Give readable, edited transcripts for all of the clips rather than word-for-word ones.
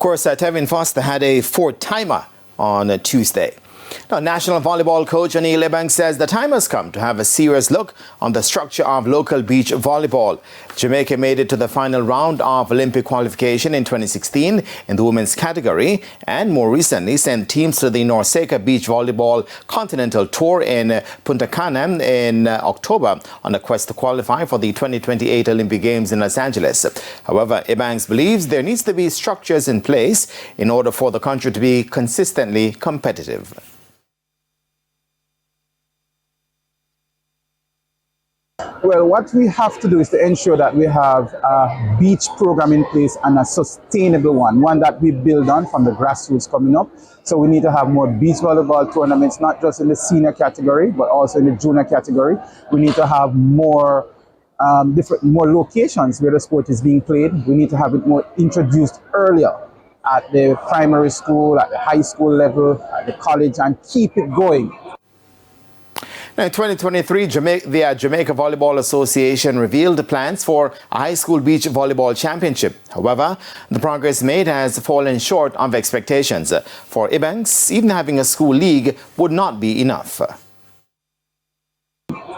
course, Tevin Foster had a four-timer on Tuesday. Now, National Volleyball coach Anil Ebanks says the time has come to have a serious look on the structure of local beach volleyball. Jamaica made it to the final round of Olympic qualification in 2016 in the women's category and more recently sent teams to the Norseca Beach Volleyball Continental Tour in Punta Cana in October on a quest to qualify for the 2028 Olympic Games in Los Angeles. However, Ebanks believes there needs to be structures in place in order for the country to be consistently competitive. Well, what we have to do is to ensure that we have a beach program in place and a sustainable one that we build on from the grassroots coming up. So we need to have more beach volleyball tournaments, not just in the senior category, but also in the junior category. We need to have more more locations where the sport is being played. We need to have it more introduced earlier at the primary school, at the high school level, at the college, and keep it going. Now, in 2023, the Jamaica Volleyball Association revealed plans for a high school beach volleyball championship. However, the progress made has fallen short of expectations. For Ebanks, even having a school league would not be enough.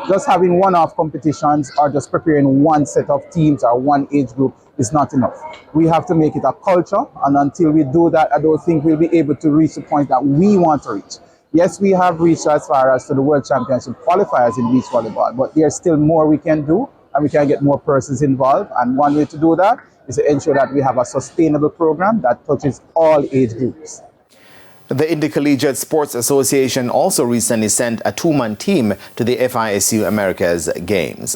Just having one-off competitions or just preparing one set of teams or one age group is not enough. We have to make it a culture, and until we do that, I don't think we'll be able to reach the point that we want to reach. Yes, we have reached as far as to the World Championship qualifiers in beach volleyball, but there's still more we can do, and we can get more persons involved. And one way to do that is to ensure that we have a sustainable program that touches all age groups. The Intercollegiate Sports Association also recently sent a two-man team to the FISU Americas Games.